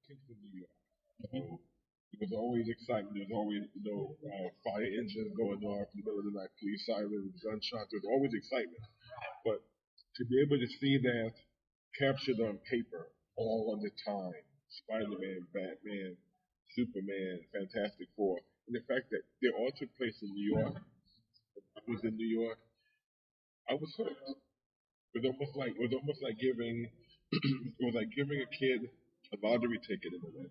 kids in New York. So there was always excitement. There was always, fire engines going off in the middle of the night, police sirens, gunshots. There was always excitement. But to be able to see that captured on paper all of the time, Spider-Man, Batman, Superman, Fantastic Four, and the fact that they all took place in New York. I was in New York. I was hooked. It was almost like giving it was like giving a kid a lottery ticket in a way.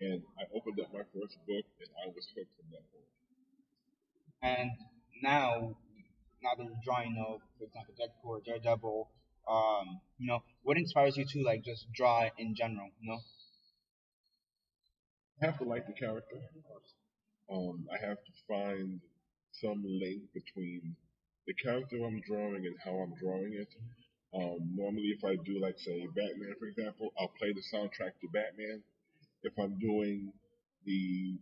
And I opened up my first book and I was hooked from that point. And now, now that you're drawing, for example, Deadpool or Daredevil, what inspires you to like just draw in general? I have to like the character. I have to find some link between the character I'm drawing and how I'm drawing it. Normally, if I do, like, say, Batman, for example, I'll play the soundtrack to Batman. If I'm doing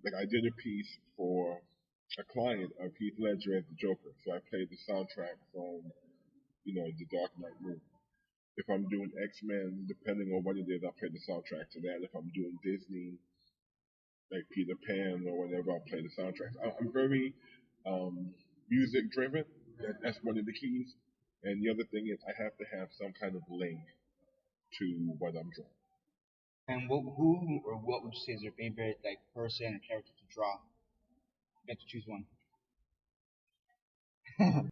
like, I did a piece for a client of Heath Ledger as the Joker, so I played the soundtrack from, the Dark Knight movie. If I'm doing X-Men, depending on what it is, I'll play the soundtrack to that. If I'm doing Disney, like Peter Pan or whatever, I'll play the soundtracks. I'm very music driven. That's one of the keys. And the other thing is I have to have some kind of link to what I'm drawing. And who or what would you say is your favorite like person or character to draw? You get to choose one.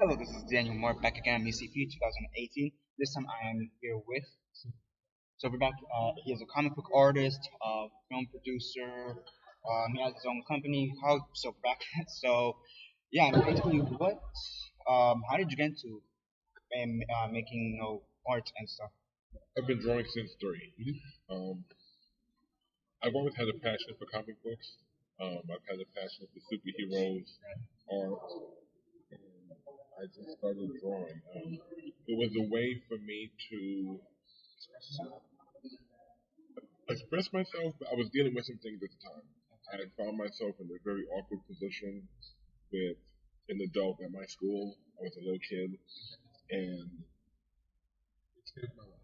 Hello, this is Daniel Mart back again at MCP 2018. This time I am here with Silverback. He is a comic book artist, film producer. He has his own company called Silverback. So, yeah, basically, how did you get into making art and stuff? I've been drawing since 3. Um, I've always had a passion for comic books. I've had a passion for superheroes, art, and I just started drawing. It was a way for me to express myself, but I was dealing with some things at the time. I had found myself in a very awkward position with an adult at my school. I was a little kid, and it changed my life.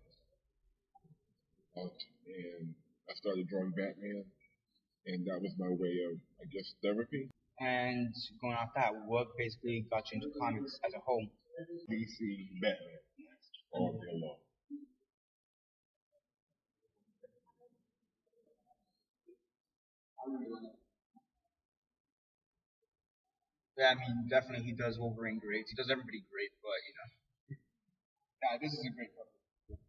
And I started drawing Batman, and that was my way of, I guess, therapy. And going off that, what basically got you into comics as a whole? DC, Batman, all day long. Yeah, I mean, definitely he does Wolverine great. He does everybody great, but yeah, this is a great cover.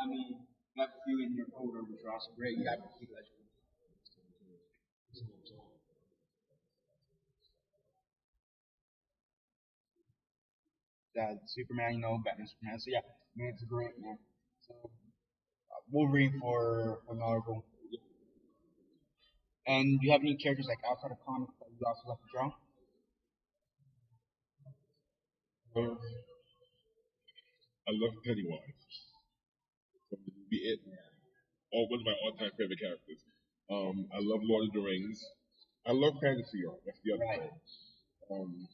I mean, you have a few in your folder which are also great. You have Heath Ledger. Superman, Batman, Superman. So yeah, I mean, it's great, man. So Wolverine for Marvel. And do you have any characters like outside of comics that you also like to draw? Um, I love Pennywise from the movie It. One of my all-time favorite characters. I love Lord of the Rings. I love fantasy art. That's the other Right. thing. Um,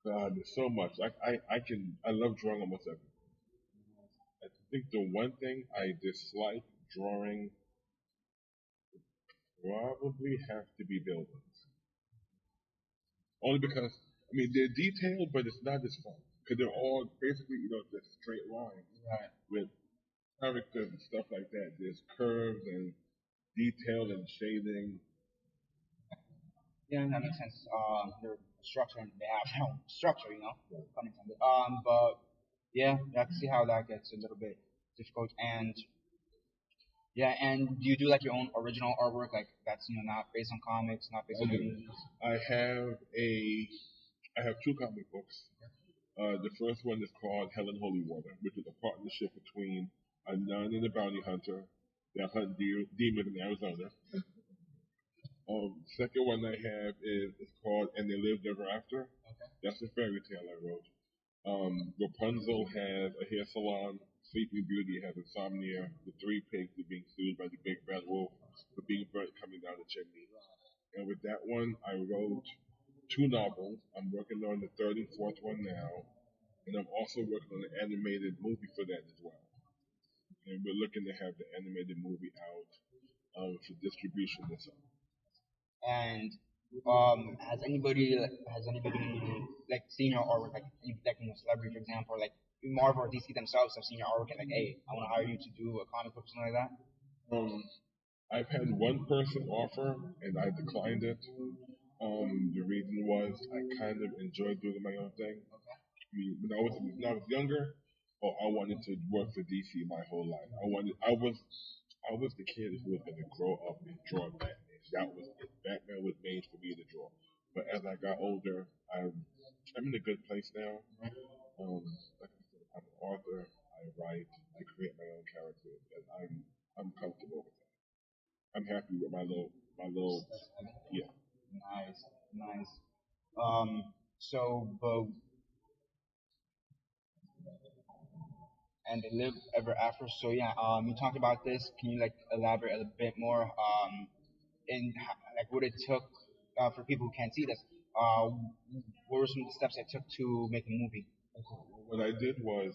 God, there's so much. I love drawing almost everything. I think the one thing I dislike drawing probably have to be buildings. Only because, I mean, they're detailed, but it's not as fun. Because they're all basically, just straight lines Right. with characters and stuff like that. There's curves and detail and shading. Yeah, that makes sense. Their structure and they have their own structure, pun intended. But yeah, I can see how that gets a little bit difficult. And yeah, and do you do like your own original artwork, like that's not based on comics, not based I on do. movies? I have I have 2 comic books. The first one is called Hell and Holy Water, which is a partnership between a nun and a bounty hunter that hunt demons in Arizona. Second one I have is it's called And They Lived Ever After. That's a fairy tale I wrote. Rapunzel has a hair salon. Sleeping Beauty has insomnia. The three pigs are being sued by the big bad wolf for being burnt coming down the chimney. And with that one, I wrote 2 novels. I'm working on the third and fourth one now, and I'm also working on an animated movie for that as well. and we're looking to have the animated movie out for distribution this summer. And has anybody like seen your artwork, like any like celebrity, for example, or like Marvel or DC themselves have seen your artwork and like, hey, I want to hire you to do a comic book, something like that? Um, I've had one person offer, and I declined it. The reason was I kind of enjoyed doing my own thing. I mean, when I was younger, oh, I wanted to work for DC my whole life. I was the kid who was going to grow up and draw Batman. That was it. Batman was made for me to draw. But as I got older, I'm in a good place now. Like I said, I'm an author. I write. I create my own characters, and I'm comfortable with that. I'm happy with my little yeah. Nice, nice. Um, so, but and they live ever after. So yeah, you talked about this. Can you like elaborate a bit more? In like what it took for people who can't see this. What were some of the steps it took to make a movie? What I did was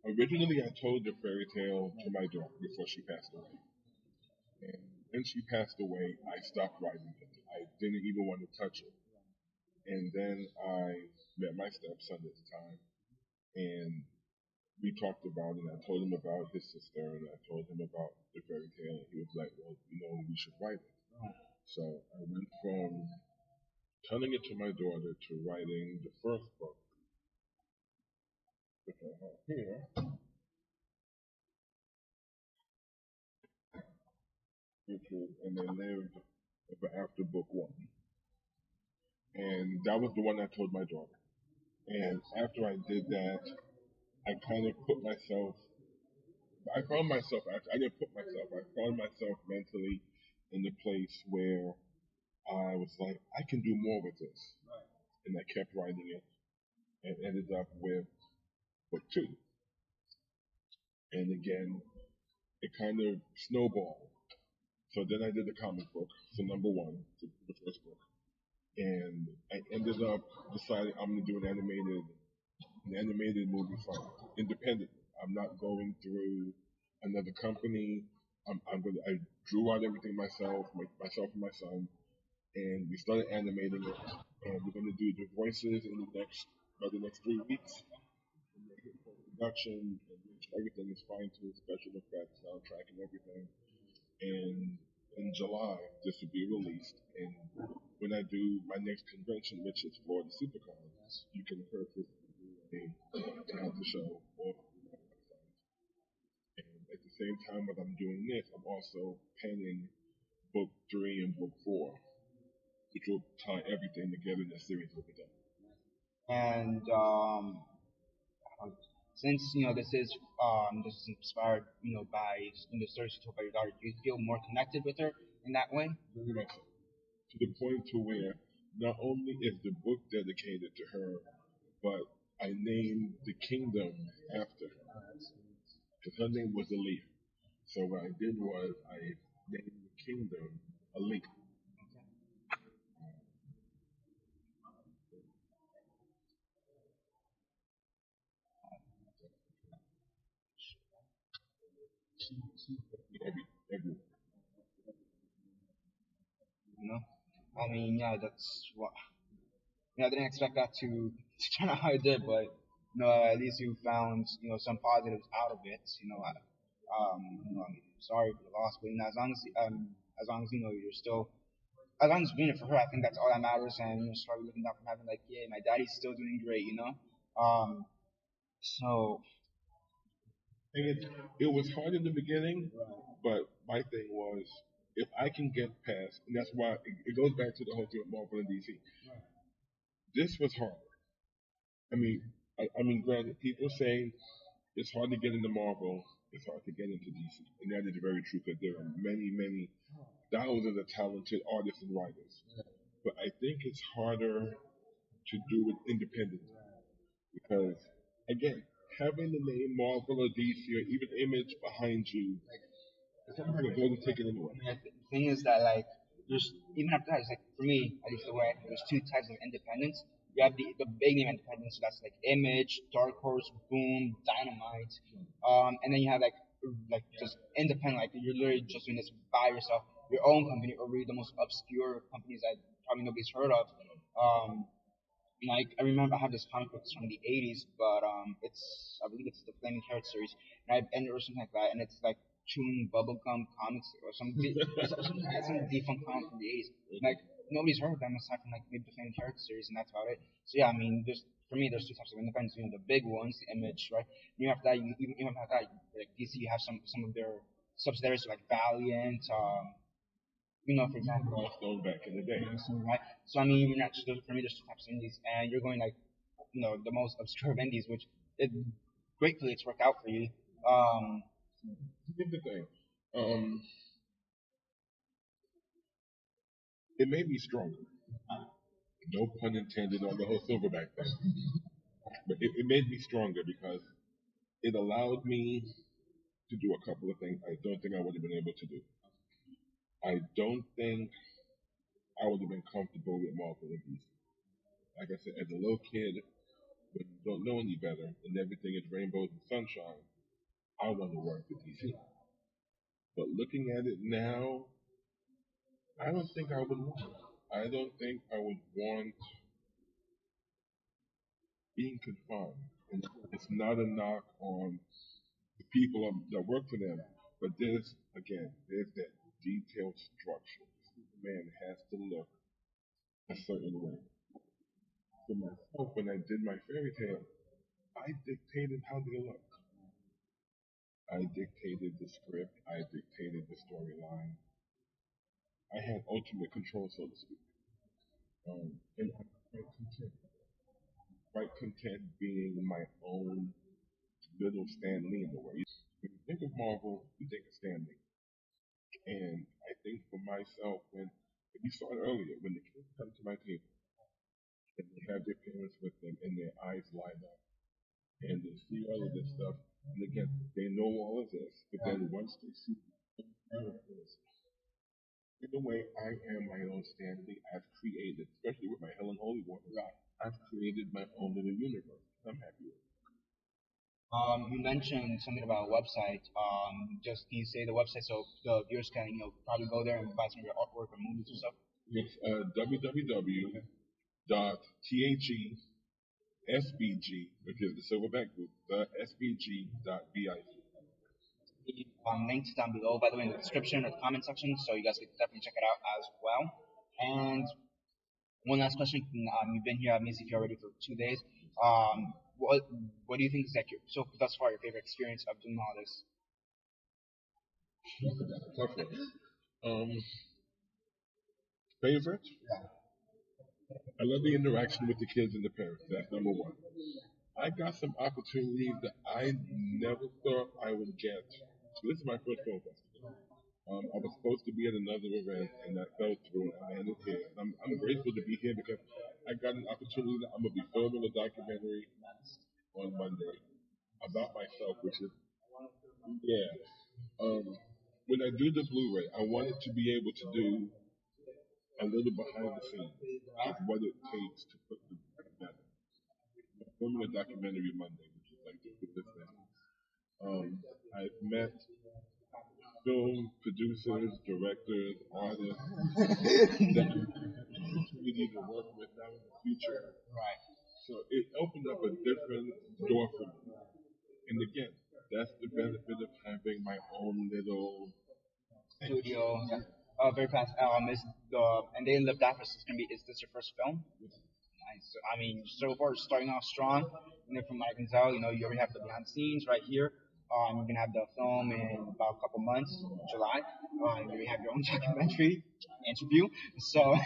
originally I told the fairy tale to my daughter before she passed away, and when she passed away, I stopped writing it. I didn't even want to touch it. And then I met my stepson at the time, and we talked about it. I told him about his sister, and I told him about the fairy tale, and he was like, "Well, we should write it." So I went from telling it to my daughter to writing the first book, which I have here, which is And They Lived Ever After Book One, and that was the one I told my daughter. And after I did that, I kind of put myself. I found myself. I didn't put myself. I found myself mentally in the place where I was like, I can do more with this, and I kept writing it, and ended up with book two. And again, it kind of snowballed. So then I did the comic book, so number one, the first book, and I ended up deciding I'm gonna do an animated movie from independent. I'm not going through another company. I drew out everything myself and my son, and we started animating it. And we're gonna do the voices in the next 3 weeks. And make it for production and make sure everything is fine tuned, special effects, soundtrack, and everything. And in July, this will be released. And when I do my next convention, which is for the Supercons, you can purchase at the show or through my website. And at the same time, as I'm doing this, I'm also penning book three and book four, which will tie everything together in the series will be done. And since this is inspired by the stories you told by your daughter, do you feel more connected with her in that way? Very much so. To the point to where not only is the book dedicated to her, but I named the kingdom after her because her name was Aaliyah. So what I did was I named the kingdom Aaliyah. Every, every, You know, I mean, yeah, that's what. I didn't expect that to turn out how it did, but at least you found some positives out of it. I'm sorry for the loss, but as long as you're still, as long as you're doing it for her, I think that's all that matters. And start looking down from having like, yeah, my daddy's still doing great. So and it was hard in the beginning, but my thing was if I can get past, and that's why it goes back to the whole thing with Marvel and DC. This was hard. I mean, granted, people say it's hard to get into Marvel, it's hard to get into DC, and that is very true because there are many, many thousands of talented artists and writers. But I think it's harder to do it independently because, again, having the name Marvel or DC or even Image behind you, it's kind of hard to go and take it anyway. the thing is that like there's even after that, it's like for me at least the way there's two types of independence. You have the big name independents, so that's like Image, Dark Horse, Boom, Dynamite, and then you have like just independent, like you're literally just doing this by yourself, your own company, or really the most obscure companies that probably nobody's heard of. Um, like I remember I have this comic book it's from the '80s, but it's I believe it's the Flaming Carrot series, and or something like that, and it's like chewing bubblegum comics or some defunct comic from the '80s. Like nobody's heard of them aside from like maybe the Flaming Carrot series, and that's about it. So yeah, I mean, there's for me there's two types of independents. You know, the big ones, the Image, right? And you have that. You have that. Like DC, you have some of their subsidiaries like Valiant. For example, Milestone back in the day. right? So I mean, you're not for me. There's two types of indies, and you're going like the most obscure of indies, which it gratefully it's worked out for you. Um, Here's the thing. Um, it made me stronger. No pun intended on the whole Silverback thing. But it made me stronger because it allowed me to do a couple of things I don't think I would have been able to do. I don't think I would have been comfortable with Marvel and DC. Like I said, as a little kid, when you don't know any better and everything is rainbows and sunshine, I want to work with DC. But looking at it now, I don't think I would want. I don't think I would want being confined. And it's not a knock on the people that work for them, but there's that detailed structure. Man has to look a certain way. For myself, when I did my fairy tale, I dictated how they looked. I dictated the script. I dictated the storyline. I had ultimate control, so to speak. And I'm quite content. Quite content being my own little Stan Lee in the way. When you think of Marvel, you think of Stan Lee. And I think for myself, when you saw it earlier, when the kids come to my table and they have their parents with them and their eyes light up and they see all of this stuff, and again, they know all of this, but then once they see the characters, in a way, I am my own Stan Lee. I've created, especially with my Helen Holy Water, I've created my own little universe. I'm happy with it. you mentioned something about a website. Just can you say the website so the viewers can probably go there and buy some of your artwork or movies or stuff? It's www.thesbg, which is the Silverback Group, the sbg.biz. Links down below, by the way, in the description or the comment section, so you guys can definitely check it out as well. And one last question. You've been here at Music already for 2 days. What do you think is like so thus far your favorite experience of doing all this? Tough one. Favorite? I love the interaction with the kids and the parents. That's number one. I got some opportunities that I never thought I would get. So this is my first film festival. I was supposed to be at another event, and that fell through, and I landed here. I'm grateful to be here because I got an opportunity. I'm going to be filming a documentary on Monday about myself, which is, yeah. When I do the Blu-ray, I wanted to be able to do a little behind the scenes of what it takes to put the together. I'm filming a documentary Monday, which is like this thing. I've met film producers, directors, artists that opportunity to work with now in the future. Right. So it opened up a different door for me. And again, that's the benefit of having my own little Studio. Yeah. Very fast. Is the and they lived after. Is this your first film? Nice. So, I mean, so far starting off strong. From what I can tell, you already have the behind the scenes right here. You're gonna have the film in about a couple months, July. You're gonna have your own documentary interview. So,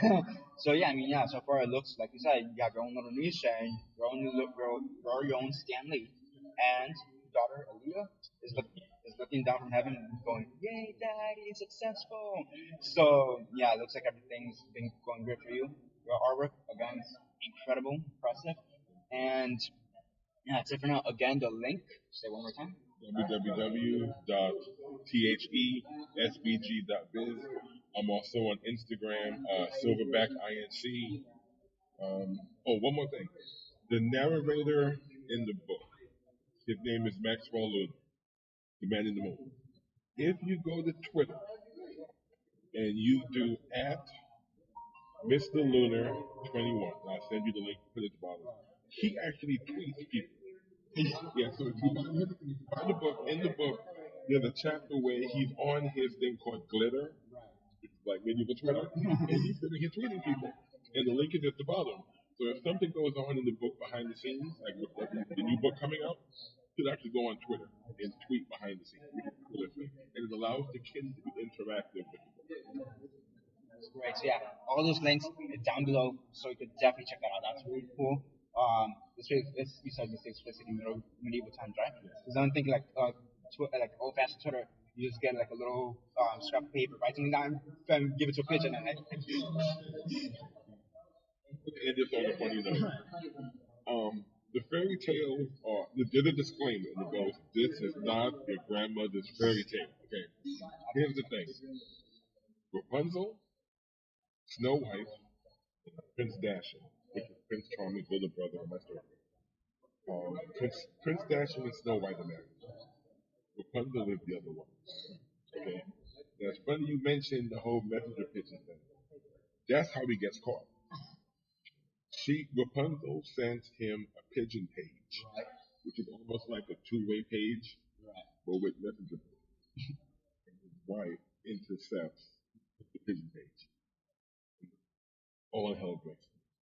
so yeah, I mean, yeah. So far, it looks like you said you have your own little niche and your own Stanley, and your daughter Aaliyah is looking down from heaven and going, "Yay, Daddy, successful!" So yeah, it looks like everything's been going good for you. Your artwork again is incredible, impressive, and yeah, that's it for now. Again, the link. Say one more time. www.thesbg.biz. I'm also on Instagram, Silverback INC. Oh, one more thing. The narrator in the book, his name is Maxwell Lewis, the man in the moon. If you go to Twitter and you do at Mr. Lunar 21, I'll send you the link, put it at the bottom. He actually tweets people. Yeah, so if you find the book, in the book, there's a chapter where he's on his thing called Glitter, which is like medieval Twitter, and he's tweeting people, and the link is at the bottom. So if something goes on in the book behind the scenes, like with the new book coming out, he'll actually go on Twitter and tweet behind the scenes, which is the coolest thing. And it allows the kids to be interactive with the book. Great. So yeah, all those links down below, so you could definitely check that out. That's really cool. It's you said this is explicit in medieval times, right? Because I'm thinking like old-fashioned Twitter, you just get like a little scrap of paper, write something down, and give it to a pigeon, and like, And just on a funny note, the fairy tales are, there's a disclaimer and it goes, this is not your grandmother's fairy tale. Okay, here's the thing. Rapunzel, Snow White, and Prince Dasher, which is Prince Charming's little brother and my story. Prince Dasher and Snow White are married. Rapunzel is the other one. Okay? Now it's funny you mentioned the whole messenger pigeon thing. That's how he gets caught. Rapunzel sends him a pigeon page, which is almost like a two-way page, but with messenger page. And his wife intercepts the pigeon page. All hell breaks loose.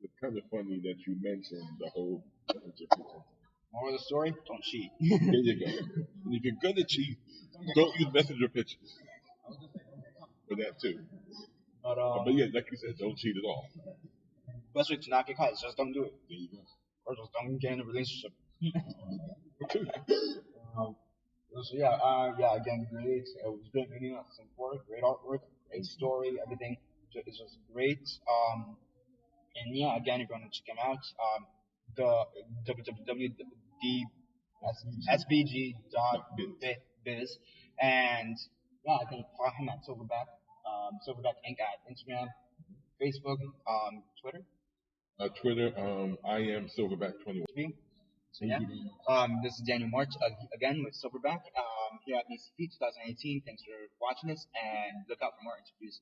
It's kind of funny that you mentioned the whole messenger pigeon. moral of the story: don't cheat. There you go. And if you're gonna cheat, don't use messenger pigeons for that too. But yeah, like you said, don't cheat at all. Best way to not get caught is just don't do it, There you go. or just don't get in a relationship. Two. So yeah, again, great. It was great meeting us. Great artwork, great story, everything. It's just great. And yeah, again, if you want to check him out, the www.sbg.biz, and yeah, I can follow him at Silverback, Silverback Inc. at Instagram, Facebook, Twitter. Twitter, I am Silverback 21. So yeah, this is Daniel Mart again with Silverback here at BCP 2018. Thanks for watching this, and look out for more interviews.